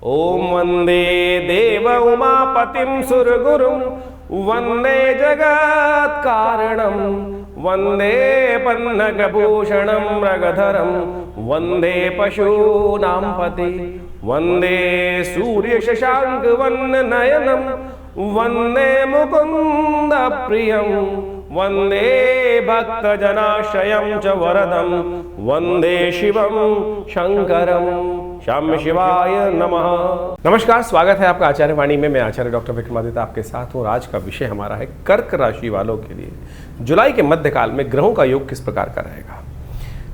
ओम वंदे देव उमापतिं सुरगुरुं वंदे जगत् कारणं वंदे पन्नगभूषणं मृगधरं वंदे पशूनां पति वंदे सूर्यशशाङ्कवन्ननयनं वंदे मुकुन्द प्रियं वंदे भक्तजनाश्रयं च वरदं वंदे शिवं शंकरं श्याम शिवाय नमः। नमस्कार, स्वागत है आपका आचार्य वाणी में। मैं आचार्य डॉक्टर विक्रमादित्य आपके साथ हूँ। आज का विषय हमारा है कर्क राशि वालों के लिए जुलाई के मध्यकाल में ग्रहों का योग किस प्रकार का रहेगा।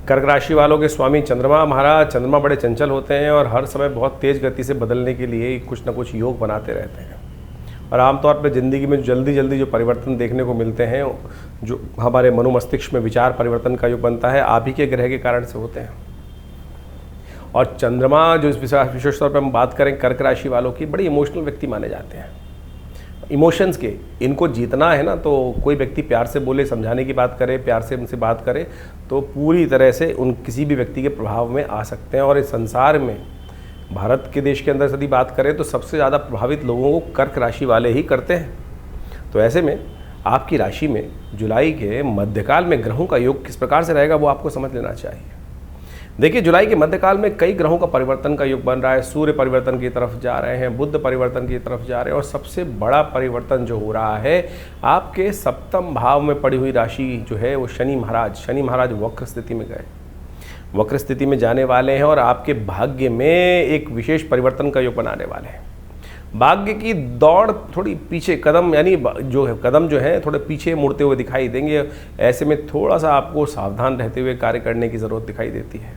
कर्क राशि वालों के स्वामी चंद्रमा महाराज, चंद्रमा बड़े चंचल होते हैं और हर समय बहुत तेज गति से बदलने के लिए कुछ न कुछ योग बनाते रहते हैं और आमतौर पर ज़िंदगी में जल्दी जल्दी जो परिवर्तन देखने को मिलते हैं, जो हमारे मनोमस्तिष्क में विचार परिवर्तन का योग बनता है, आप ही के ग्रह के कारण से होते हैं। और चंद्रमा जो विशेष तौर पर हम बात करें कर्क राशि वालों की, बड़ी इमोशनल व्यक्ति माने जाते हैं। इमोशंस के इनको जीतना है ना, तो कोई व्यक्ति प्यार से बोले, समझाने की बात करे, प्यार से उनसे बात करे तो पूरी तरह से उन किसी भी व्यक्ति के प्रभाव में आ सकते हैं। और इस संसार में भारत के देश के अंदर यदि बात करें तो सबसे ज़्यादा प्रभावित लोगों को कर्क राशि वाले ही करते हैं। तो ऐसे में आपकी राशि में जुलाई के मध्यकाल में ग्रहों का योग किस प्रकार से रहेगा वो आपको समझ लेना चाहिए। देखिए, जुलाई के मध्यकाल में कई ग्रहों का परिवर्तन का योग बन रहा है। सूर्य परिवर्तन की तरफ जा रहे हैं, बुध परिवर्तन की तरफ जा रहे हैं और सबसे बड़ा परिवर्तन जो हो रहा है, आपके सप्तम भाव में पड़ी हुई राशि जो है वो शनि महाराज वक्र स्थिति में गए, वक्र स्थिति में जाने वाले हैं और आपके भाग्य में एक विशेष परिवर्तन का योग बनाने वाले हैं। भाग्य की दौड़ थोड़ी पीछे, कदम यानी कदम जो है थोड़े पीछे मुड़ते हुए दिखाई देंगे। ऐसे में थोड़ा सा आपको सावधान रहते हुए कार्य करने की ज़रूरत दिखाई देती है।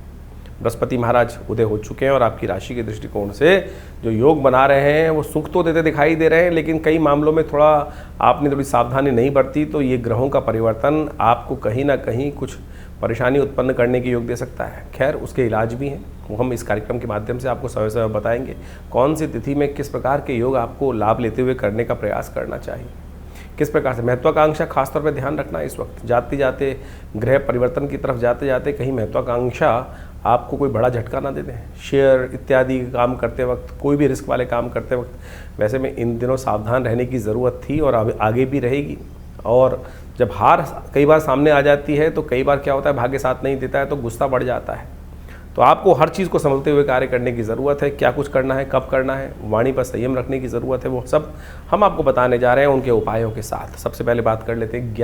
बृहस्पति महाराज उदय हो चुके हैं और आपकी राशि के दृष्टिकोण से जो योग बना रहे हैं वो सुख तो देते दिखाई दे रहे हैं, लेकिन कई मामलों में थोड़ा आपने थोड़ी सावधानी नहीं बरती तो ये ग्रहों का परिवर्तन आपको कहीं ना कहीं कुछ परेशानी उत्पन्न करने के योग दे सकता है। खैर, उसके इलाज भी हैं, वो हम इस कार्यक्रम के माध्यम से आपको समय समय बताएंगे। कौन सी तिथि में किस प्रकार के योग आपको लाभ लेते हुए करने का प्रयास करना चाहिए, किस प्रकार से महत्वाकांक्षा खासतौर पर ध्यान रखना। इस वक्त जाते जाते ग्रह परिवर्तन की तरफ जाते जाते कहीं महत्वाकांक्षा आपको कोई बड़ा झटका ना दे दें। शेयर इत्यादि काम करते वक्त, कोई भी रिस्क वाले काम करते वक्त वैसे में इन दिनों सावधान रहने की ज़रूरत थी और आगे भी रहेगी। और जब हार कई बार सामने आ जाती है तो कई बार क्या होता है, भाग्य साथ नहीं देता है तो गुस्सा बढ़ जाता है। तो आपको हर चीज़ को संभलते हुए कार्य करने की ज़रूरत है। क्या कुछ करना है, कब करना है, वाणी पर संयम रखने की ज़रूरत है, वो सब हम आपको बताने जा रहे हैं उनके उपायों के साथ। सबसे पहले बात कर लेते हैं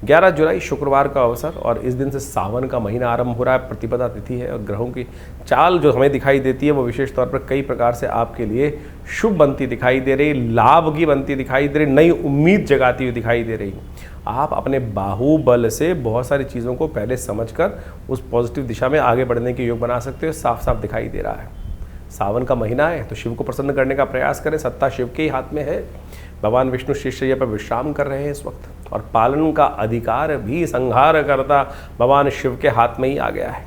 11 जुलाई शुक्रवार का अवसर और इस दिन से सावन का महीना आरंभ हो रहा है। प्रतिपदा तिथि है और ग्रहों की चाल जो हमें दिखाई देती है वो विशेष तौर पर कई प्रकार से आपके लिए शुभ बनती दिखाई दे रही, लाभ की बनती दिखाई दे रही, नई उम्मीद जगाती हुई दिखाई दे रही। आप अपने बाहुबल से बहुत सारी चीज़ों को पहले समझकर उस पॉजिटिव दिशा में आगे बढ़ने के योग बना सकते हो, साफ साफ दिखाई दे रहा है। सावन का महीना है तो शिव को प्रसन्न करने का प्रयास करें। सत्ता शिव के ही हाथ में है। भगवान विष्णु शिष्य पर विश्राम कर रहे हैं इस वक्त और पालन का अधिकार भी संहार करता भगवान शिव के हाथ में ही आ गया है।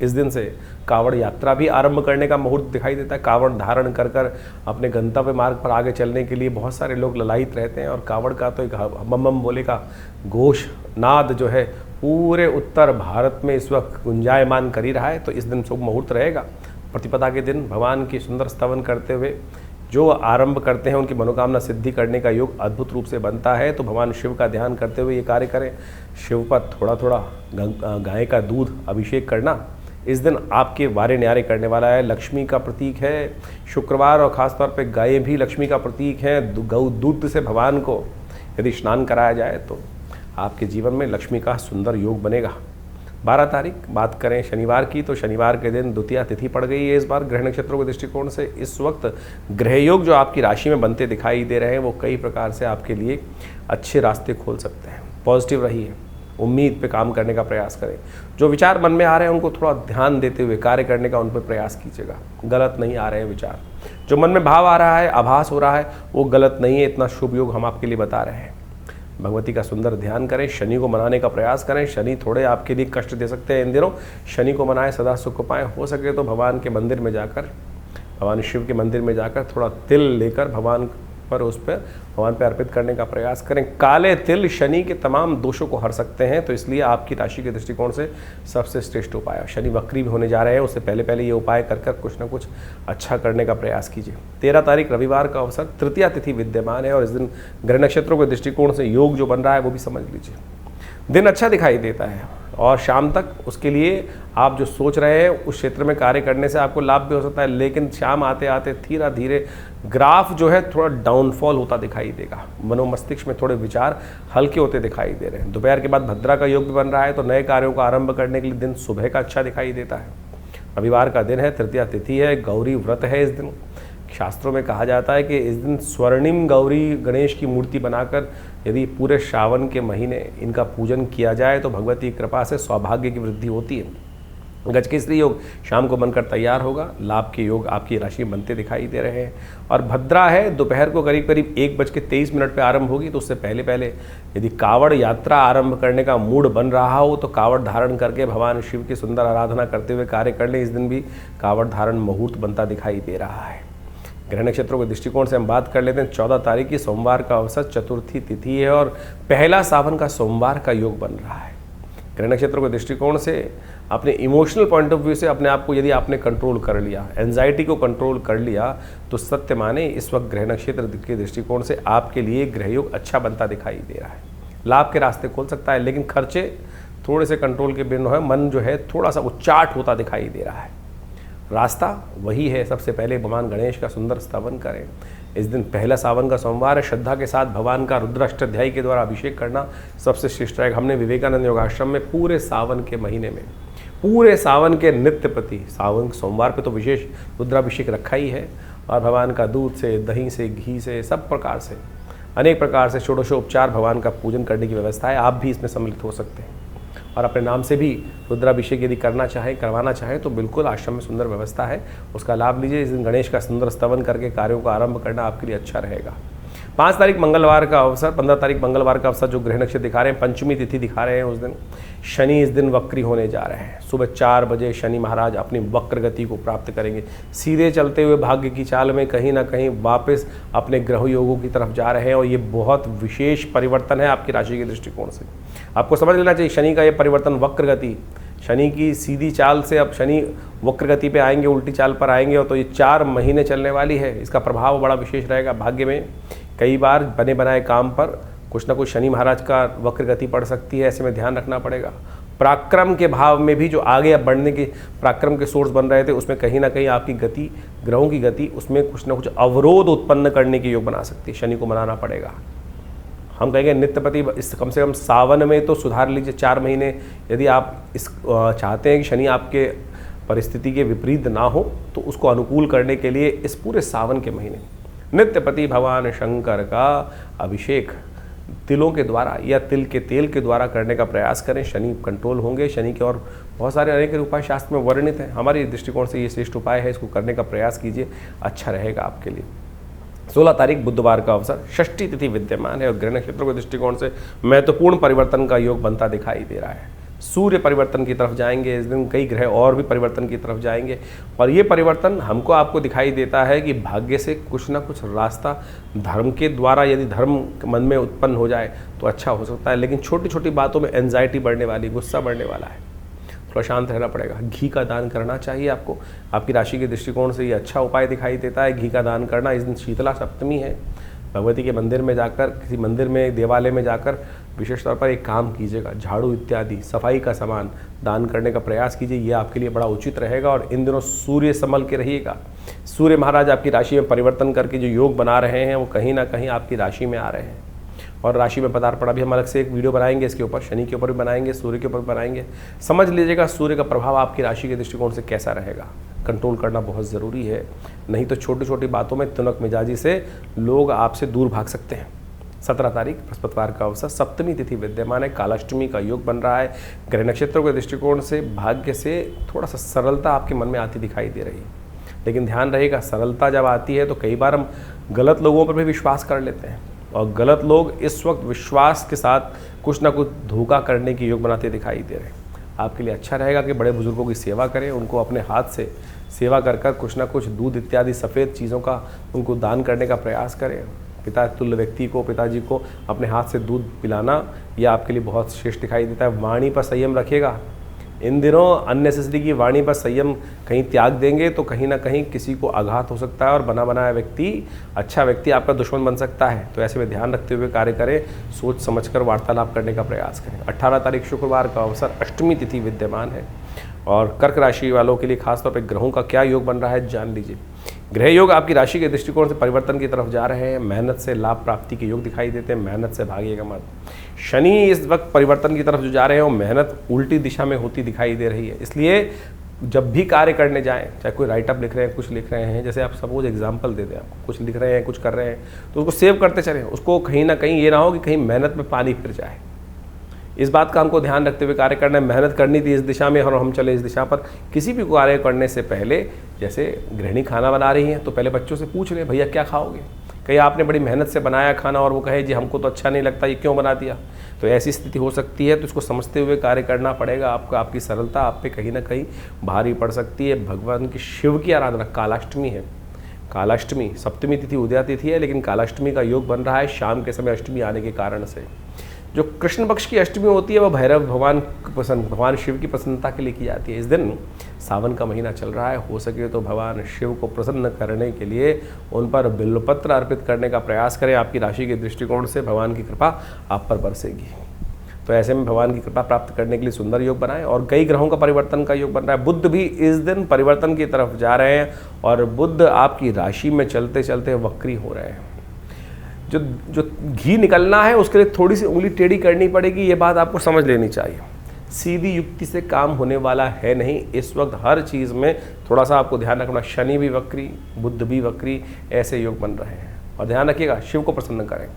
इस दिन से कावड़ यात्रा भी आरंभ करने का मुहूर्त दिखाई देता है। कावड़ धारण कर कर अपने गंतव्य मार्ग पर आगे चलने के लिए बहुत सारे लोग ललायित रहते हैं और कावड़ का तो एक बम बम बोले का घोष नाद जो है पूरे उत्तर भारत में इस वक्त गुंजायमान कर ही रहा है। तो इस दिन शुभ मुहूर्त रहेगा। प्रतिपदा के दिन भगवान की सुंदर स्तवन करते हुए जो आरंभ करते हैं उनकी मनोकामना सिद्धि करने का योग अद्भुत रूप से बनता है। तो भगवान शिव का ध्यान करते हुए ये कार्य करें। शिव पर थोड़ा थोड़ा गाय का दूध अभिषेक करना इस दिन आपके वारे न्यारे करने वाला है। लक्ष्मी का प्रतीक है शुक्रवार और ख़ासतौर पे गायें भी लक्ष्मी का प्रतीक हैं। गौ दूध से भगवान को यदि स्नान कराया जाए तो आपके जीवन में लक्ष्मी का सुंदर योग बनेगा। 12 तारीख बात करें शनिवार की, तो शनिवार के दिन द्वितीया तिथि पड़ गई है। इस बार ग्रह नक्षत्रों के दृष्टिकोण से इस वक्त ग्रह योग जो आपकी राशि में बनते दिखाई दे रहे हैं वो कई प्रकार से आपके लिए अच्छे रास्ते खोल सकते हैं। पॉजिटिव रहिए, उम्मीद पे काम करने का प्रयास करें। जो विचार मन में आ रहे हैं उनको थोड़ा ध्यान देते हुए कार्य करने का उन पर प्रयास कीजिएगा। गलत नहीं आ रहे हैं विचार, जो मन में भाव आ रहा है, आभास हो रहा है, वो गलत नहीं है। इतना शुभ योग हम आपके लिए बता रहे हैं। भगवती का सुंदर ध्यान करें, शनि को मनाने का प्रयास करें। शनि थोड़े आपके लिए कष्ट दे सकते हैं इन दिनों। शनि को मनाएं, सदा सुख को पाएं। हो सके तो भगवान के मंदिर में जाकर, भगवान शिव के मंदिर में जाकर थोड़ा तिल लेकर भगवान पर उस पर भगवान पे अर्पित करने का प्रयास करें। काले तिल शनि के तमाम दोषों को हर सकते हैं, तो इसलिए आपकी राशि के दृष्टिकोण से सबसे श्रेष्ठ उपाय है। शनि वक्री भी होने जा रहे हैं, उससे पहले पहले ये उपाय कर कुछ ना कुछ अच्छा करने का प्रयास कीजिए। 13 तारीख रविवार का अवसर, तृतीया तिथि विद्यमान है और इस दिन ग्रह नक्षत्रों के दृष्टिकोण से योग जो बन रहा है वो भी समझ लीजिए। दिन अच्छा दिखाई देता है और शाम तक उसके लिए आप जो सोच रहे हैं उस क्षेत्र में कार्य करने से आपको लाभ भी हो सकता है, लेकिन शाम आते आते धीरे धीरे ग्राफ जो है थोड़ा डाउनफॉल होता दिखाई देगा। मनोमस्तिष्क में थोड़े विचार हल्के होते दिखाई दे रहे हैं। दोपहर के बाद भद्रा का योग भी बन रहा है, तो नए कार्यों का आरंभ करने के लिए दिन सुबह का अच्छा दिखाई देता है। रविवार का दिन है, तृतीया तिथि है, गौरी व्रत है इस दिन। शास्त्रों में कहा जाता है कि इस दिन स्वर्णिम गौरी गणेश की मूर्ति बनाकर यदि पूरे श्रावण के महीने इनका पूजन किया जाए तो भगवती कृपा से सौभाग्य की वृद्धि होती है। गजकेसरी योग शाम को बनकर तैयार होगा। लाभ के योग आपकी राशि में बनते दिखाई दे रहे हैं। और भद्रा है, दोपहर को करीब करीब 1:23 पे आरंभ होगी, तो उससे पहले पहले यदि कावड़ यात्रा आरंभ करने का मूड बन रहा हो तो कावड़ धारण करके भगवान शिव की सुंदर आराधना करते हुए कार्य कर ले। इस दिन भी कावड़ धारण मुहूर्त बनता दिखाई दे रहा है। ग्रह नक्षत्रों के दृष्टिकोण से हम बात कर लेते हैं। 14 तारीख की सोमवार का अवसर, चतुर्थी तिथि है और पहला सावन का सोमवार का योग बन रहा है। ग्रह नक्षत्रों के दृष्टिकोण से अपने इमोशनल पॉइंट ऑफ व्यू से अपने आप को यदि आपने कंट्रोल कर लिया, एंजाइटी को कंट्रोल कर लिया, तो सत्य माने इस वक्त ग्रह नक्षत्र के दृष्टिकोण से आपके लिए ग्रह योग अच्छा बनता दिखाई दे रहा है। लाभ के रास्ते खोल सकता है, लेकिन खर्चे थोड़े से कंट्रोल के बिना है। मन जो है थोड़ा सा उच्चाट होता दिखाई दे रहा है। रास्ता वही है, सबसे पहले भगवान गणेश का सुंदर स्तवन करें। इस दिन पहला सावन का सोमवार है। श्रद्धा के साथ भगवान का रुद्राष्टाध्यायी के द्वारा अभिषेक करना सबसे श्रेष्ठ रहेगा। हमने विवेकानंद योगाश्रम में पूरे सावन के महीने में, पूरे सावन के नित्य प्रति सावन सोमवार पे तो विशेष रुद्राभिषेक रखा ही है। और भगवान का दूध से, दही से, घी से, सब प्रकार से, अनेक प्रकार से षोडशोपचार भगवान का पूजन करने की व्यवस्था है। आप भी इसमें सम्मिलित हो सकते हैं और अपने नाम से भी रुद्राभिषेक यदि करना चाहें, करवाना चाहें, तो बिल्कुल आश्रम में सुंदर व्यवस्था है, उसका लाभ लीजिए। इस दिन गणेश का सुंदर स्तवन करके कार्यों का आरंभ करना आपके लिए अच्छा रहेगा। 5 तारीख मंगलवार का अवसर, 15 तारीख मंगलवार का अवसर जो ग्रह नक्षत्र दिखा रहे हैं, पंचमी तिथि दिखा रहे हैं उस दिन। शनि इस दिन वक्री होने जा रहे हैं। सुबह 4 बजे शनि महाराज अपनी वक्र गति को प्राप्त करेंगे। सीधे चलते हुए भाग्य की चाल में कहीं ना कहीं वापस अपने ग्रह योगों की तरफ जा रहे हैं और ये बहुत विशेष परिवर्तन है आपकी राशि के दृष्टिकोण से। आपको समझ लेना चाहिए शनि का ये परिवर्तन, वक्र गति, शनि की सीधी चाल से अब शनि वक्र गति पे आएंगे, उल्टी चाल पर आएंगे, और तो ये 4 महीने चलने वाली है। इसका प्रभाव बड़ा विशेष रहेगा भाग्य में। कई बार बने बनाए काम पर कुछ ना कुछ शनि महाराज का वक्र गति पड़ सकती है, ऐसे में ध्यान रखना पड़ेगा। पराक्रम के भाव में भी जो आगे अब बढ़ने के पराक्रम के सोर्स बन रहे थे, उसमें कहीं ना कहीं आपकी गति, ग्रहों की गति, उसमें कुछ ना कुछ अवरोध उत्पन्न करने के योग बना सकती है। शनि को मनाना पड़ेगा। हम कहेंगे नित्यपति इस कम से कम सावन में तो सुधार लीजिए। 4 महीने यदि आप इस चाहते हैं कि शनि आपके परिस्थिति के विपरीत ना हो, तो उसको अनुकूल करने के लिए इस पूरे सावन के महीने नित्यपति भगवान शंकर का अभिषेक तिलों के द्वारा या तिल के तेल के द्वारा करने का प्रयास करें। शनि कंट्रोल होंगे। शनि के और बहुत सारे अनेक उपाय शास्त्र में वर्णित हैं। हमारे दृष्टिकोण से ये श्रेष्ठ उपाय है, इसको करने का प्रयास कीजिए, अच्छा रहेगा आपके लिए। 16 तारीख बुधवार का अवसर, षष्ठी तिथि विद्यमान है और ग्रह नक्षत्रों के दृष्टिकोण से महत्वपूर्ण परिवर्तन का योग बनता दिखाई दे रहा है। सूर्य परिवर्तन की तरफ जाएंगे इस दिन, कई ग्रह और भी परिवर्तन की तरफ जाएंगे और ये परिवर्तन हमको आपको दिखाई देता है कि भाग्य से कुछ ना कुछ रास्ता धर्म के द्वारा, यदि धर्म मन में उत्पन्न हो जाए तो अच्छा हो सकता है। लेकिन छोटी छोटी बातों में एंजाइटी बढ़ने वाली, गुस्सा बढ़ने वाला है, थोड़ा शांत रहना पड़ेगा। घी का दान करना चाहिए आपको। आपकी राशि के दृष्टिकोण से ये अच्छा उपाय दिखाई देता है, घी का दान करना। इस दिन शीतला सप्तमी है। भगवती के मंदिर में जाकर, किसी मंदिर में, देवालय में जाकर विशेष तौर पर एक काम कीजिएगा, झाड़ू इत्यादि सफाई का सामान दान करने का प्रयास कीजिए। ये आपके लिए बड़ा उचित रहेगा। और इन दिनों सूर्य संभल के रहिएगा। सूर्य महाराज आपकी राशि में परिवर्तन करके जो योग बना रहे हैं, वो कहीं ना कहीं आपकी राशि में आ रहे हैं और राशि में पदार्पण। अभी हम अलग से एक वीडियो बनाएंगे इसके ऊपर, शनि के ऊपर भी बनाएंगे, सूर्य के ऊपर भी बनाएंगे। समझ लीजिएगा सूर्य का प्रभाव आपकी राशि के दृष्टिकोण से कैसा रहेगा। कंट्रोल करना बहुत ज़रूरी है, नहीं तो छोटी छोटी बातों में तुनक मिजाजी से लोग आपसे दूर भाग सकते हैं। 17 तारीख बृहस्पतिवार का अवसर, सप्तमी तिथि विद्यमान है, कालाष्टमी का योग बन रहा है। ग्रह नक्षत्रों के दृष्टिकोण से भाग्य से थोड़ा सा सरलता आपके मन में आती दिखाई दे रही है। लेकिन ध्यान रहेगा, सरलता जब आती है तो कई बार हम गलत लोगों पर भी विश्वास कर लेते हैं और गलत लोग इस वक्त विश्वास के साथ कुछ ना कुछ धोखा करने की योग बनाते दिखाई दे रहे हैं। आपके लिए अच्छा रहेगा कि बड़े बुजुर्गों की सेवा करें, उनको अपने हाथ से सेवा कर कर कुछ ना कुछ दूध इत्यादि सफ़ेद चीज़ों का उनको दान करने का प्रयास करें। पिता तुल्य व्यक्ति को, पिताजी को अपने हाथ से दूध पिलाना यह आपके लिए बहुत श्रेष्ठ दिखाई देता है। वाणी पर संयम रखिएगा। इन दिनों अननेसेसरी की वाणी पर संयम कहीं त्याग देंगे तो कहीं ना कहीं किसी को आघात हो सकता है और बना बनाया व्यक्ति, अच्छा व्यक्ति आपका दुश्मन बन सकता है। तो ऐसे में ध्यान रखते हुए कार्य करें, सोच समझकर वार्तालाप करने का प्रयास करें। 18 तारीख शुक्रवार का अवसर, अष्टमी तिथि विद्यमान है और कर्क राशि वालों के लिए खासतौर पर ग्रहों का क्या योग बन रहा है जान लीजिए। ग्रह योग आपकी राशि के दृष्टिकोण से परिवर्तन की तरफ जा रहे हैं। मेहनत से लाभ प्राप्ति के योग दिखाई देते हैं, मेहनत से भागिएगा मत। शनि इस वक्त परिवर्तन की तरफ जो जा रहे हैं वो मेहनत उल्टी दिशा में होती दिखाई दे रही है। इसलिए जब भी कार्य करने जाएं, चाहे कोई राइटअप लिख रहे हैं, कुछ लिख रहे हैं, जैसे आप सपोज एग्जांपल दे दें, आप कुछ लिख रहे हैं, कुछ कर रहे हैं, तो उसको सेव करते चलें। उसको कहीं ना कहीं ये ना हो कि कहीं मेहनत में पानी फिर जाए। इस बात का हमको ध्यान रखते हुए कार्य करना है। मेहनत करनी थी इस दिशा में और हम चले इस दिशा पर। किसी भी कार्य करने से पहले, जैसे गृहिणी खाना बना रही हैं तो पहले बच्चों से पूछ लें, भैया क्या खाओगे? कहीं आपने बड़ी मेहनत से बनाया खाना और वो कहे जी हमको तो अच्छा नहीं लगता, ये क्यों बना दिया? तो ऐसी स्थिति हो सकती है। तो इसको समझते हुए कार्य करना पड़ेगा आपको। आपकी सरलता आप पे कहीं ना कहीं भारी पड़ सकती है। भगवान की शिव की आराधना, कालाष्टमी है, कालाष्टमी, सप्तमी तिथि उदया तिथि है, लेकिन कालाष्टमी का योग बन रहा है शाम के समय अष्टमी आने के कारण से। जो कृष्ण पक्ष की अष्टमी होती है वह भैरव भगवान शिव की प्रसन्नता के लिए की जाती है। इस दिन सावन का महीना चल रहा है, हो सके तो भगवान शिव को प्रसन्न करने के लिए उन पर बिल्वपत्र अर्पित करने का प्रयास करें। आपकी राशि के दृष्टिकोण से भगवान की कृपा आप पर बरसेगी। तो ऐसे में भगवान की कृपा प्राप्त करने के लिए सुंदर योग बनाएं। और कई ग्रहों का परिवर्तन का योग बन रहा है। बुध भी इस दिन परिवर्तन की तरफ जा रहे हैं और बुध आपकी राशि में चलते चलते वक्री हो रहे हैं। जो घी निकलना है उसके लिए थोड़ी सी उंगली टेढ़ी करनी पड़ेगी, ये बात आपको समझ लेनी चाहिए। सीधी युक्ति से काम होने वाला है नहीं। इस वक्त हर चीज़ में थोड़ा सा आपको ध्यान रखना। शनि भी वक्री, बुध भी वक्री, ऐसे योग बन रहे हैं। और ध्यान रखिएगा, शिव को प्रसन्न करें।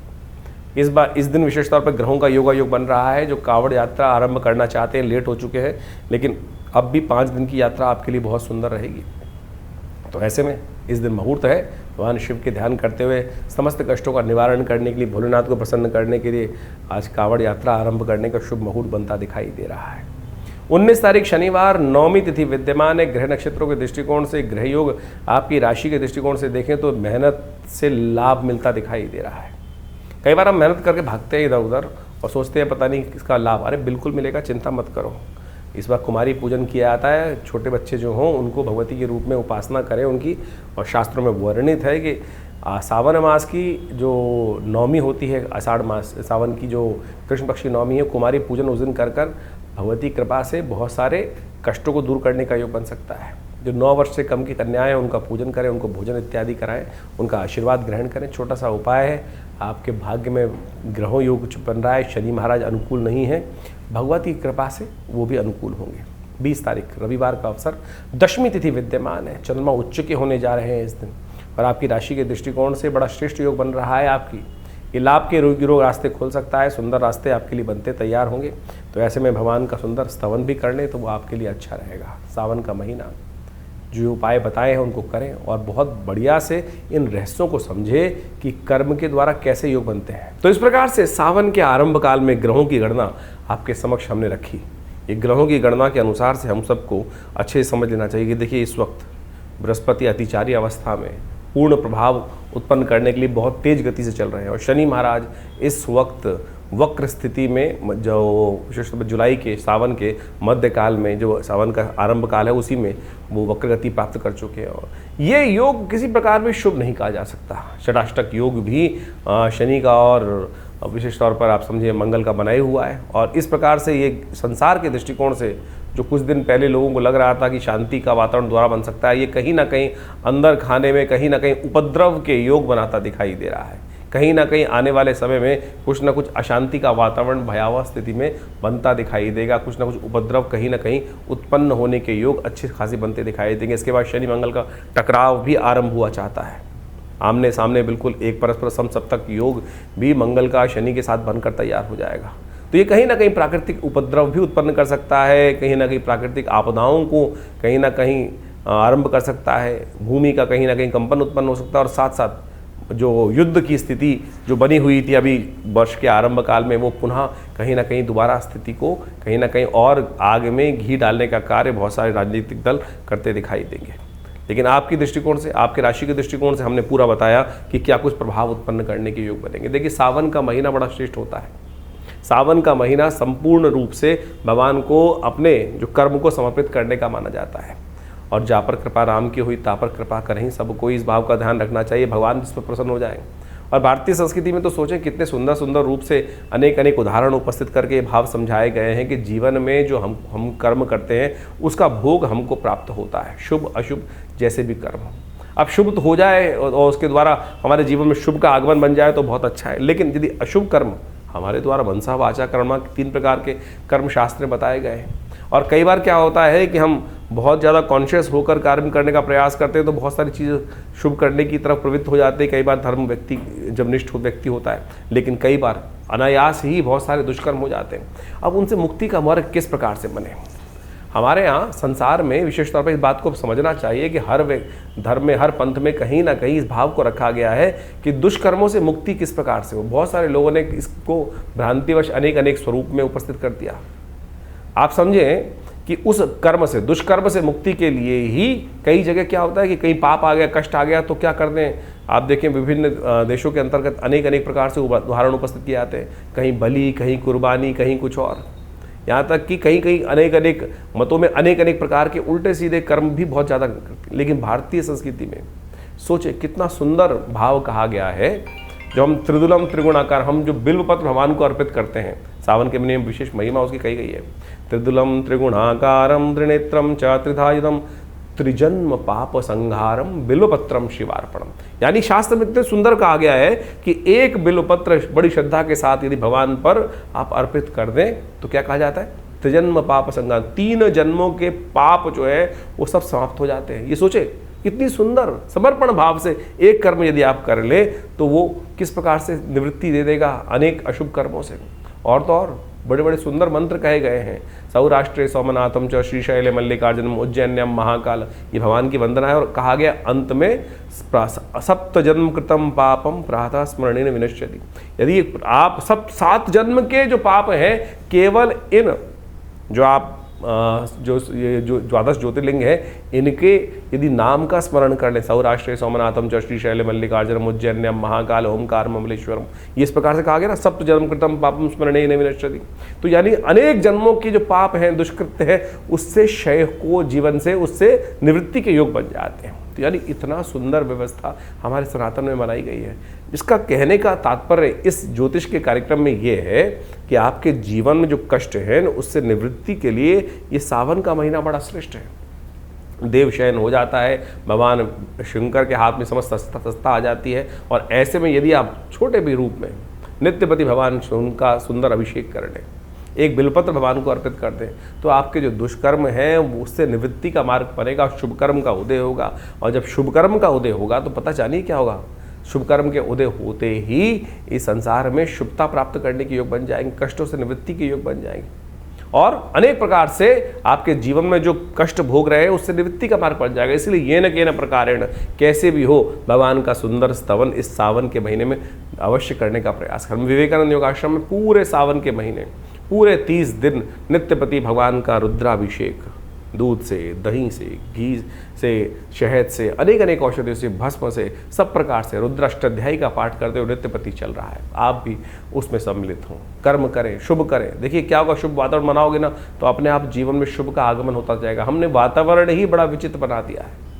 इस दिन विशेष तौर पर ग्रहों का योग बन रहा है। जो कावड़ यात्रा आरंभ करना चाहते हैं, लेट हो चुके हैं, लेकिन अब भी 5 दिन की यात्रा आपके लिए बहुत सुंदर रहेगी। तो ऐसे में इस दिन मुहूर्त है। भगवान शिव के ध्यान करते हुए समस्त कष्टों का निवारण करने के लिए, भोलेनाथ को प्रसन्न करने के लिए आज कावड़ यात्रा आरंभ करने का शुभ मुहूर्त बनता दिखाई दे रहा है। 19 तारीख शनिवार, नौमी तिथि विद्यमान है। ग्रह नक्षत्रों के दृष्टिकोण से ग्रह योग आपकी राशि के दृष्टिकोण से देखें तो मेहनत से लाभ मिलता दिखाई दे रहा है। कई बार हम मेहनत करके भागते हैं इधर उधर और सोचते हैं पता नहीं किसका लाभ। अरे बिल्कुल मिलेगा, चिंता मत करो। इस बार कुमारी पूजन किया जाता है। छोटे बच्चे जो हों उनको भगवती के रूप में उपासना करें उनकी। और शास्त्रों में वर्णित है कि सावन मास की जो नवमी होती है, आषाढ़ मास सावन की जो कृष्ण पक्ष की नवमी है, कुमारी पूजन उस दिन कर भगवती कृपा से बहुत सारे कष्टों को दूर करने का योग बन सकता है। जो 9 वर्ष से कम की कन्याएं हैं उनका पूजन करें, उनको भोजन इत्यादि कराएं, उनका आशीर्वाद ग्रहण करें। छोटा सा उपाय है, आपके भाग्य में ग्रहों योग बन रहा है, शनि महाराज अनुकूल नहीं है, भगवती की कृपा से वो भी अनुकूल होंगे। 20 तारीख रविवार का अवसर, दशमी तिथि विद्यमान है। चंद्रमा उच्च के होने जा रहे हैं इस दिन और आपकी राशि के दृष्टिकोण से बड़ा श्रेष्ठ योग बन रहा है। आपकी ये लाभ के रोग रास्ते खोल सकता है। सुंदर रास्ते आपके लिए बनते तैयार होंगे। तो ऐसे में भगवान का सुंदर स्तवन भी कर लें तो वो आपके लिए अच्छा रहेगा। सावन का महीना, जो उपाय बताए हैं उनको करें और बहुत बढ़िया से इन रहस्यों को समझें कि कर्म के द्वारा कैसे योग बनते हैं। तो इस प्रकार से सावन के आरंभ काल में ग्रहों की गणना आपके समक्ष हमने रखी। ये ग्रहों की गणना के अनुसार से हम सबको अच्छे से समझ लेना चाहिए कि देखिए इस वक्त बृहस्पति अतिचारी अवस्था में पूर्ण प्रभाव उत्पन्न करने के लिए बहुत तेज गति से चल रहे हैं और शनि महाराज इस वक्त वक्र स्थिति में, जो विशेषतः जुलाई के सावन के मध्यकाल में, जो सावन का आरंभ काल है उसी में वो वक्र गति प्राप्त कर चुके हैं। और ये योग किसी प्रकार में शुभ नहीं कहा जा सकता। षडाष्टक योग भी शनि का और विशेष तौर पर आप समझिए मंगल का बनाया हुआ है। और इस प्रकार से ये संसार के दृष्टिकोण से जो कुछ दिन पहले लोगों को लग रहा था कि शांति का वातावरण द्वारा बन सकता है, ये कहीं ना कहीं अंदर खाने में कहीं ना कहीं उपद्रव के योग बनाता दिखाई दे रहा है। कहीं ना कहीं आने वाले समय में कुछ ना कुछ अशांति का वातावरण भयावह स्थिति में बनता दिखाई देगा। कुछ ना कुछ उपद्रव कहीं ना कहीं उत्पन्न होने के योग अच्छे खासी बनते दिखाई देंगे। इसके बाद शनि मंगल का टकराव भी आरंभ हुआ चाहता है। आमने सामने बिल्कुल एक परस्पर समसप्तक योग भी मंगल का शनि के साथ बनकर तैयार हो जाएगा। तो ये कहीं ना कहीं प्राकृतिक उपद्रव भी उत्पन्न कर सकता है, कहीं ना कहीं प्राकृतिक आपदाओं को कहीं ना कहीं आरंभ कर सकता है। भूमि का कहीं ना कहीं कंपन उत्पन्न हो सकता है और साथ साथ जो युद्ध की स्थिति जो बनी हुई थी अभी वर्ष के आरंभ काल में, वो पुनः कहीं ना कहीं दोबारा स्थिति को कहीं ना कहीं और आग में घी डालने का कार्य बहुत सारे राजनीतिक दल करते दिखाई देंगे। लेकिन आपकी दृष्टिकोण से, आपके राशि के दृष्टिकोण से हमने पूरा बताया कि क्या कुछ प्रभाव उत्पन्न करने के योग बनेंगे। देखिए, सावन का महीना बड़ा श्रेष्ठ होता है। सावन का महीना संपूर्ण रूप से भगवान को अपने जो कर्म को समर्पित करने का माना जाता है। और जा पर कृपा राम की हुई ता पर कृपा करें, सबको इस भाव का ध्यान रखना चाहिए, भगवान जिस पर प्रसन्न हो जाएंगे। और भारतीय संस्कृति में तो सोचें कितने सुंदर सुंदर रूप से अनेक अनेक उदाहरण उपस्थित करके ये भाव समझाए गए हैं कि जीवन में जो हम कर्म करते हैं उसका भोग हमको प्राप्त होता है, शुभ अशुभ जैसे भी कर्म हो। अब शुभ तो हो जाए और उसके द्वारा हमारे जीवन में शुभ का आगमन बन जाए तो बहुत अच्छा है, लेकिन यदि अशुभ कर्म हमारे द्वारा मनसा वाचा कर्म 3 प्रकार के कर्म शास्त्र में बताए गए हैं। और कई बार क्या होता है कि हम बहुत ज़्यादा कॉन्शियस होकर कार्य करने का प्रयास करते हैं तो बहुत सारी चीज़ें शुभ करने की तरफ प्रवृत्त हो जाते हैं। कई बार धर्म व्यक्ति जब निष्ठ व्यक्ति होता है, लेकिन कई बार अनायास ही बहुत सारे दुष्कर्म हो जाते हैं। अब उनसे मुक्ति का मार्ग किस प्रकार से बने? हमारे यहाँ संसार में विशेष तौर पर इस बात को समझना चाहिए कि हर धर्म में, हर पंथ में कहीं ना कहीं इस भाव को रखा गया है कि दुष्कर्मों से मुक्ति किस प्रकार से हो। बहुत सारे लोगों ने इसको भ्रांतिवश अनेक अनेक स्वरूप में उपस्थित कर दिया। आप समझें कि उस कर्म से, दुष्कर्म से मुक्ति के लिए ही कई जगह क्या होता है कि कहीं पाप आ गया, कष्ट आ गया तो क्या करते हैं आप देखें, विभिन्न देशों के अंतर्गत अनेक अनेक प्रकार से उदाहरण उपस्थित किए जाते हैं। कहीं बलि, कहीं कुर्बानी, कहीं कुछ और, यहाँ तक कि कहीं कहीं अनेक अनेक मतों में अनेक अनेक प्रकार के उल्टे सीधे कर्म भी बहुत ज़्यादा करते हैं। लेकिन भारतीय संस्कृति में सोचे कितना सुंदर भाव कहा गया है, जो हम त्रिदुलम त्रिगुणाकार, हम जो बिल्वपत्र भगवान को अर्पित करते हैं, सावन के महीने में विशेष महिमा उसकी कही गई है। त्रिदुलम त्रिगुणाकारम त्रिनेत्रम च त्रिधायुधम त्रिजन्म पाप संहारम बिल्वपत्रम शिवार्पणम। यानी शास्त्र में इतने सुंदर कहा गया है कि एक बिल्वपत्र बड़ी श्रद्धा के साथ यदि भगवान पर आप अर्पित कर दें तो क्या कहा जाता है? त्रिजन्म पाप संहार, 3 जन्मों के पाप जो है वो सब समाप्त हो जाते हैं। ये सोचे कितनी सुंदर समर्पण भाव से एक कर्म यदि आप कर ले तो वो किस प्रकार से निवृत्ति दे देगा अनेक अशुभ कर्मों से। और तो और बड़े बड़े सुंदर मंत्र कहे गए हैं। सौराष्ट्रे सोमनाथम च श्रीशैले मल्लिकार्जुनम उज्जैन्यम महाकाल, ये भगवान की वंदना है। और कहा गया अंत में सप्त जन्म कृतम पापम प्रातः स्मरणेन विनश्यति। यदि आप 7 जन्म के जो पाप हैं केवल इन जो आप जो द्वादश ज्योतिर्लिंग है इनके यदि नाम का स्मरण कर ले, सौराष्ट्रे सोमनाथम च श्रीशैले मल्लिकार्जुनम उज्जैन्यम महाकाल ओमकार ममलेश्वरम, ये इस प्रकार से कहा गया ना, सप्त जन्म कृतम पापम स्मरणेन विनश्यति। तो यानी अनेक जन्मों के जो पाप हैं, दुष्कृत्य है, उससे क्षय को जीवन से उससे निवृत्ति के योग बन जाते हैं। तो यानी इतना सुंदर व्यवस्था हमारे सनातन में बनाई गई है। इसका कहने का तात्पर्य इस ज्योतिष के कार्यक्रम में ये है कि आपके जीवन में जो कष्ट है उससे निवृत्ति के लिए ये सावन का महीना बड़ा श्रेष्ठ है। देव शयन हो जाता है, भगवान शंकर के हाथ में समस्त सत्ता आ जाती है। और ऐसे में यदि आप छोटे भी रूप में नित्यपति भगवान उनका सुंदर अभिषेक कर लें, एक बिल्वपत्र भगवान को अर्पित कर दें, तो आपके जो दुष्कर्म हैं उससे निवृत्ति का मार्ग बनेगा, शुभ कर्म का उदय होगा। और जब शुभ कर्म का उदय होगा तो पता जानिए क्या होगा, शुभ कर्म के उदय होते ही इस संसार में शुभता प्राप्त करने के योग बन जाएंगे, कष्टों से निवृत्ति के योग बन जाएंगे। और अनेक प्रकार से आपके जीवन में जो कष्ट भोग रहे हैं उससे निवृत्ति का मार्ग बन जाएगा। इसलिए ये न के न प्रकारेण कैसे भी हो भगवान का सुंदर स्तवन इस सावन के महीने में अवश्य करने का प्रयास करें। विवेकानंद योगाश्रम में पूरे सावन के महीने पूरे 30 दिन नित्यपति भगवान का रुद्राभिषेक, दूध से, दही से, घी से, शहद से, अनेक अनेक औषधियों से, भस्म से, सब प्रकार से रुद्राष्टाध्यायी का पाठ करते हुए नित्यपति चल रहा है। आप भी उसमें सम्मिलित हों, कर्म करें, शुभ करें। देखिए क्या होगा, शुभ वातावरण बनाओगे ना तो अपने आप जीवन में शुभ का आगमन होता जाएगा। हमने वातावरण ही बड़ा विचित्र बना दिया है।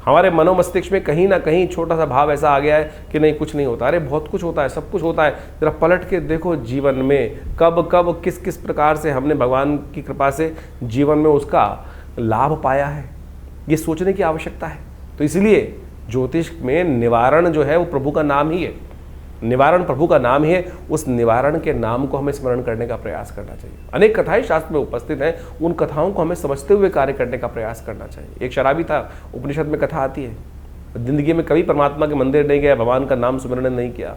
हमारे मनोमस्तिष्क में कहीं ना कहीं छोटा सा भाव ऐसा आ गया है कि नहीं कुछ नहीं होता। अरे बहुत कुछ होता है, सब कुछ होता है। जरा पलट के देखो जीवन में कब कब किस किस प्रकार से हमने भगवान की कृपा से जीवन में उसका लाभ पाया है, ये सोचने की आवश्यकता है। तो इसलिए ज्योतिष में निवारण जो है वो प्रभु का नाम ही है, निवारण प्रभु का नाम ही है। उस निवारण के नाम को हमें स्मरण करने का प्रयास करना चाहिए। अनेक कथाएं शास्त्र में उपस्थित हैं, उन कथाओं को हमें समझते हुए कार्य करने का प्रयास करना चाहिए। एक शराबी था, उपनिषद में कथा आती है, जिंदगी में कभी परमात्मा के मंदिर नहीं गया, भगवान का नाम स्मरण नहीं किया,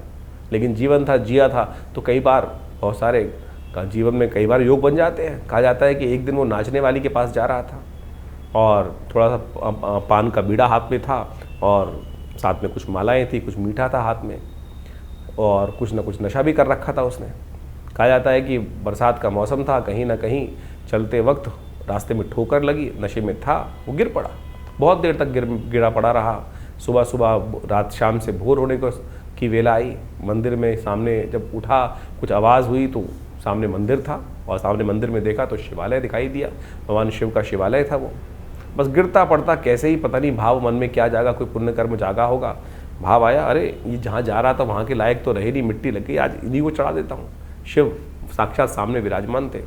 लेकिन जीवन था, जिया था। तो कई बार बहुत सारे जीवन में कई बार योग बन जाते हैं। कहा जाता है कि एक दिन वो नाचने वाली के पास जा रहा था और थोड़ा सा पान का बीड़ा हाथ में था और साथ में कुछ मालाएं थी, कुछ मीठा था हाथ में और कुछ ना कुछ नशा भी कर रखा था उसने। कहा जाता है कि बरसात का मौसम था, कहीं ना कहीं चलते वक्त रास्ते में ठोकर लगी, नशे में था, वो गिर पड़ा बहुत देर तक गिरा पड़ा रहा। सुबह सुबह रात शाम से भोर होने की वेला आई। मंदिर में सामने जब उठा, कुछ आवाज़ हुई तो सामने मंदिर था, और सामने मंदिर में देखा तो शिवालय दिखाई दिया। भगवान शिव का शिवालय था वो। बस गिरता पड़ता कैसे ही, पता नहीं भाव मन में क्या जागा, कोई पुण्य कर्म जागा होगा। भाव आया, अरे ये जहाँ जा रहा था वहाँ के लायक तो रहे नहीं, मिट्टी लग गई, आज इन्हीं को चढ़ा देता हूँ। शिव साक्षात सामने विराजमान थे।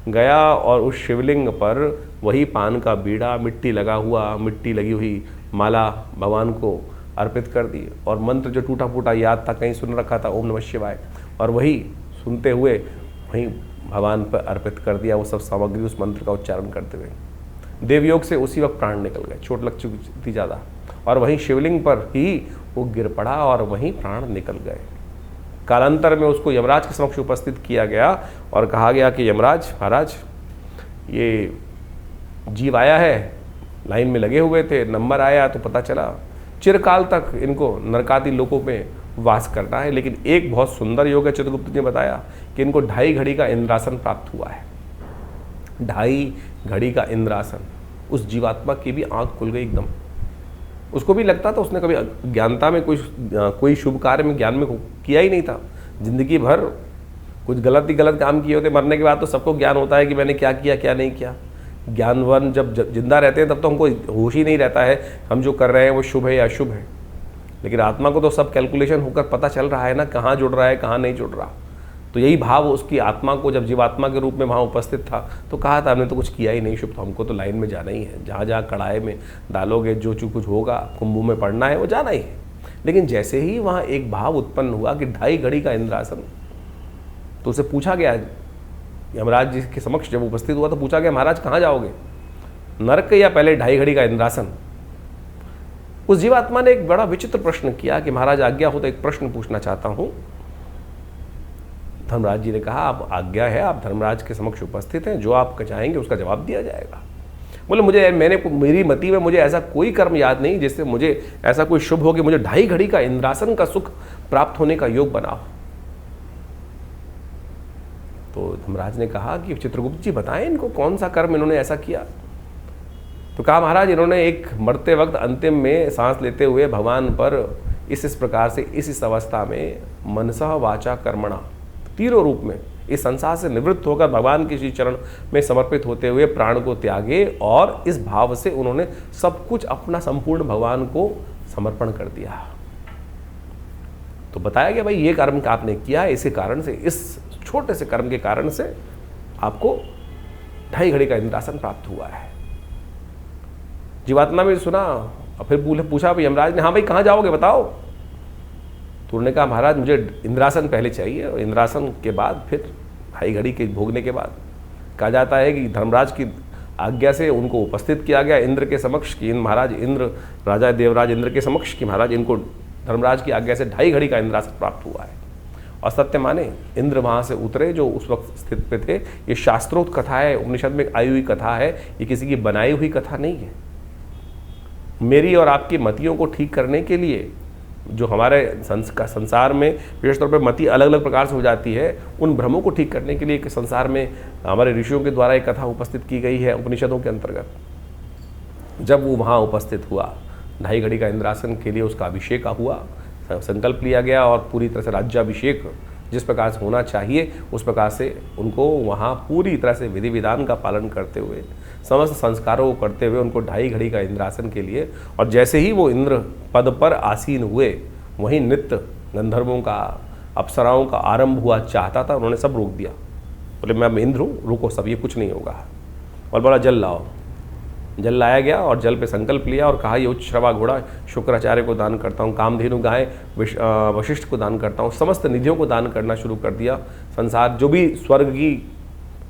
गया और उस शिवलिंग पर वही पान का बीड़ा, मिट्टी लगा हुआ, मिट्टी लगी हुई माला भगवान को अर्पित कर दी, और मंत्र जो टूटा फूटा याद था, कहीं सुन रखा था, ओम नमः शिवाय, और वही सुनते हुए वहीं भगवान पर अर्पित कर दिया। वो सब सामग्री उस मंत्र का उच्चारण करते हुए देवयोग से उसी वक्त प्राण निकल गए। चोट लग चुकी थी ज़्यादा, और वहीं शिवलिंग पर ही वो गिर पड़ा और वहीं प्राण निकल गए। कालांतर में उसको यमराज के समक्ष उपस्थित किया गया और कहा गया कि यमराज महाराज, ये जीव आया है, लाइन में लगे हुए थे, नंबर आया तो पता चला चिरकाल तक इनको नरकादि लोकों में वास करना है। लेकिन एक बहुत सुंदर योग है, चित्रगुप्त ने बताया कि इनको 2.5 घड़ी का इंद्रासन प्राप्त हुआ है। 2.5 घड़ी का इंद्रासन। उस जीवात्मा की भी आंख खुल गई एकदम। उसको भी लगता था उसने कभी ज्ञानता में कोई शुभ कार्य में ज्ञान में किया ही नहीं था। जिंदगी भर कुछ गलत काम किए होते। मरने के बाद तो सबको ज्ञान होता है कि मैंने क्या किया क्या नहीं किया। ज्ञानवान जब जिंदा रहते हैं तब तो हमको होश ही नहीं रहता है हम जो कर रहे हैं वो शुभ है या अशुभ है। लेकिन आत्मा को तो सब कैलकुलेशन होकर पता चल रहा है ना, कहाँ जुड़ रहा है कहाँ नहीं जुड़ रहा। तो यही भाव उसकी आत्मा को जब जीवात्मा के रूप में वहाँ उपस्थित था तो कहा था हमने तो कुछ किया ही नहीं शुभ, तो हमको तो लाइन में जाना ही है, जहाँ जहाँ कड़ाई में डालोगे जो कुछ होगा, कुंभों में पड़ना है वो जाना ही है। लेकिन जैसे ही वहाँ एक भाव उत्पन्न हुआ कि 2.5 घड़ी का इंद्रासन, तो उसे पूछा गया, यमराज जी के समक्ष जब उपस्थित हुआ तो पूछा गया महाराज कहाँ जाओगे, नरक या पहले 2.5 घड़ी का इंद्रासन। उस जीवात्मा ने एक बड़ा विचित्र प्रश्न किया कि महाराज आज्ञा हो तो एक प्रश्न पूछना चाहता हूँ। धर्मराज जी ने कहा आप आज्ञा है, आप धर्मराज के समक्ष उपस्थित हैं, जो आप चाहेंगे उसका जवाब दिया जाएगा। बोले मेरी मति में मुझे ऐसा कोई कर्म याद नहीं जिससे मुझे ऐसा कोई शुभ हो कि मुझे 2.5 घड़ी का इंद्रासन का सुख प्राप्त होने का योग बना हो। तो धर्मराज ने कहा कि चित्रगुप्त जी बताएं इनको कौन सा कर्म इन्होंने ऐसा किया। तो कहा महाराज इन्होंने एक मरते वक्त अंतिम में सांस लेते हुए भगवान पर इस प्रकार से इस अवस्था में मनसा वाचा कर्मणा, तीनों रूप में इस संसार से निवृत्त होकर भगवान के श्री चरण में समर्पित होते हुए प्राण को त्यागे, और इस भाव से उन्होंने सब कुछ अपना संपूर्ण भगवान को समर्पण कर दिया। तो बताया गया भाई ये कर्म का आपने किया, इसी कारण से, इस छोटे से कर्म के कारण से आपको 2.5 घड़ी का इंद्रासन प्राप्त हुआ है। जीवात्मा में सुना और फिर पूछा यमराज ने, हाँ भाई कहाँ जाओगे बताओ। तो उन्होंने कहा महाराज मुझे इंद्रासन पहले चाहिए, और इंद्रासन के बाद फिर 2.5 घड़ी के भोगने के बाद कहा जाता है कि धर्मराज की आज्ञा से उनको उपस्थित किया गया इंद्र के समक्ष कि महाराज इंद्र, राजा देवराज इंद्र के समक्ष कि महाराज इनको धर्मराज की आज्ञा से 2.5 घड़ी का इंद्रासन प्राप्त हुआ है। और सत्य माने इंद्र वहाँ से उतरे जो उस वक्त स्थित पे थे। ये शास्त्रोक्त कथा है, उपनिषद में आई हुई कथा है, ये किसी की बनाई हुई कथा नहीं है। मेरी और आपकी मतियों को ठीक करने के लिए जो हमारे संसार में विशेष तौर पर मति अलग अलग प्रकार से हो जाती है, उन भ्रमों को ठीक करने के लिए संसार में हमारे ऋषियों के द्वारा एक कथा उपस्थित की गई है उपनिषदों के अंतर्गत। जब वो वहाँ उपस्थित हुआ 2.5 घड़ी का इंद्रासन के लिए उसका अभिषेक हुआ, संकल्प लिया गया, और पूरी तरह से राज्याभिषेक जिस प्रकार से होना चाहिए उस प्रकार से उनको वहाँ पूरी तरह से विधि विधान का पालन करते हुए, समस्त संस्कारों को करते हुए उनको 2.5 घड़ी का इंद्रासन के लिए, और जैसे ही वो इंद्र पद पर आसीन हुए वहीं नित्य गंधर्वों का, अप्सराओं का आरंभ हुआ चाहता था। उन्होंने सब रोक दिया, बोले मैं इंद्र हूँ, रुको सब, ये कुछ नहीं होगा। और बोला जल लाओ। जल लाया गया और जल पे संकल्प लिया और कहा ये उच्च श्रवा घोड़ा शुक्राचार्य को दान करता हूँ, कामधेनु गाय वशिष्ठ को दान करता हूँ, समस्त निधियों को दान करना शुरू कर दिया। संसार जो भी स्वर्ग की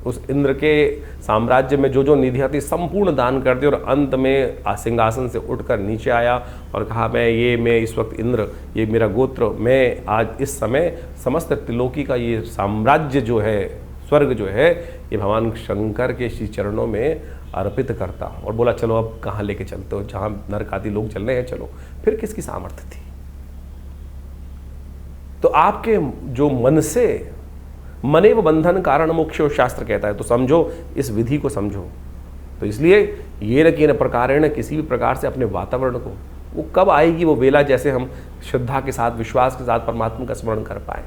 उस इंद्र के साम्राज्य में जो जो निधियाँ थी संपूर्ण दान कर दी, और अंत में सिंहासन से उठकर नीचे आया और कहा मैं इस वक्त इंद्र, ये मेरा गोत्र, मैं आज इस समय समस्त त्रिलोकी का ये साम्राज्य जो है, स्वर्ग जो है, ये भगवान शंकर के श्री चरणों में अर्पित करता। और बोला चलो अब कहाँ लेके चलते हो, जहाँ नरक आदि लोग चल रहे हैं चलो। फिर किसकी सामर्थ्य थी? तो आपके जो मन से मनेव बंधन कारण मोक्ष शास्त्र कहता है, तो समझो, इस विधि को समझो। तो इसलिए ये न कि न प्रकारेण किसी भी प्रकार से अपने वातावरण को, वो कब आएगी वो वेला जैसे हम श्रद्धा के साथ, विश्वास के साथ परमात्मा का स्मरण कर पाएँ।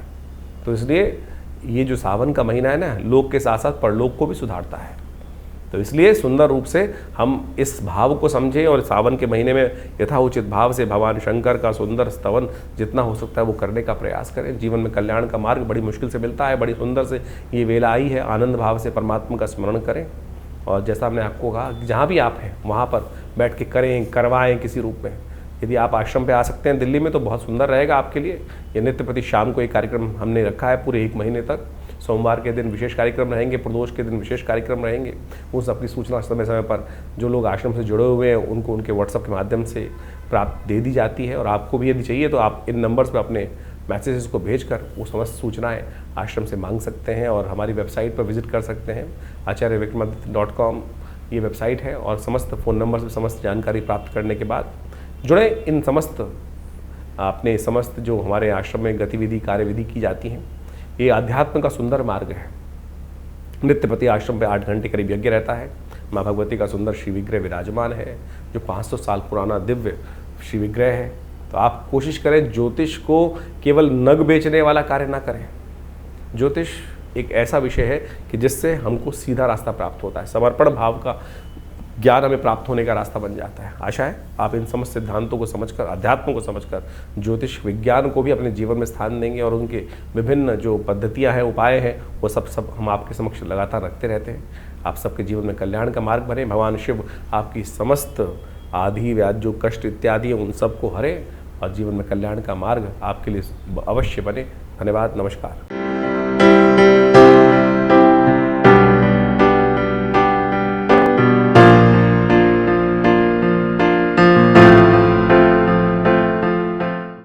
तो इसलिए ये जो सावन का महीना है ना, लोक के साथ साथ परलोक को भी सुधारता है। तो इसलिए सुंदर रूप से हम इस भाव को समझें और सावन के महीने में यथाउचित भाव से भगवान शंकर का सुंदर स्तवन जितना हो सकता है वो करने का प्रयास करें। जीवन में कल्याण का मार्ग बड़ी मुश्किल से मिलता है, बड़ी सुंदर से ये वेला आई है। आनंद भाव से परमात्मा का स्मरण करें और जैसा हमने आपको कहा कि जहाँ भी आप हैं वहाँ पर बैठ के करें, करवाएँ किसी रूप में। यदि आप आश्रम पे आ सकते हैं दिल्ली में तो बहुत सुंदर रहेगा आपके लिए। ये नित्य प्रति शाम को एक कार्यक्रम हमने रखा है पूरे 1 महीने तक। सोमवार के दिन विशेष कार्यक्रम रहेंगे, प्रदोष के दिन विशेष कार्यक्रम रहेंगे। उस सबकी सूचना समय समय पर जो लोग आश्रम से जुड़े हुए हैं उनको उनके व्हाट्सएप के माध्यम से प्राप्त दे दी जाती है। और आपको भी यदि चाहिए तो आप इन नंबर्स पर अपने मैसेजेस को भेजकर वो समस्त सूचनाएं आश्रम से मांग सकते हैं और हमारी वेबसाइट पर विजिट कर सकते हैं। acharyavickramaditya.com ये वेबसाइट है और समस्त फ़ोन नंबर से समस्त जानकारी प्राप्त करने के बाद जुड़े इन समस्त अपने समस्त जो हमारे आश्रम में गतिविधि कार्यविधि की जाती हैं। ये अध्यात्म का सुंदर मार्ग है। नित्य प्रति आश्रम पे 8 घंटे करीब यज्ञ रहता है। माँ भगवती का सुंदर श्री विग्रह विराजमान है जो 500 साल पुराना दिव्य श्री विग्रह है। तो आप कोशिश करें ज्योतिष को केवल नग बेचने वाला कार्य ना करें। ज्योतिष एक ऐसा विषय है कि जिससे हमको सीधा रास्ता प्राप्त होता है, समर्पण भाव का ज्ञान हमें प्राप्त होने का रास्ता बन जाता है। आशा है आप इन समस्त सिद्धांतों को समझकर, अध्यात्म को समझकर ज्योतिष विज्ञान को भी अपने जीवन में स्थान देंगे और उनके विभिन्न जो पद्धतियां हैं, उपाय हैं, वो सब हम आपके समक्ष लगातार रखते रहते हैं। आप सबके जीवन में कल्याण का मार्ग बने। भगवान शिव आपकी समस्त आदि व्याधि जो कष्ट इत्यादि हैं उन सबको हरे और जीवन में कल्याण का मार्ग आपके लिए अवश्य बने। धन्यवाद, नमस्कार।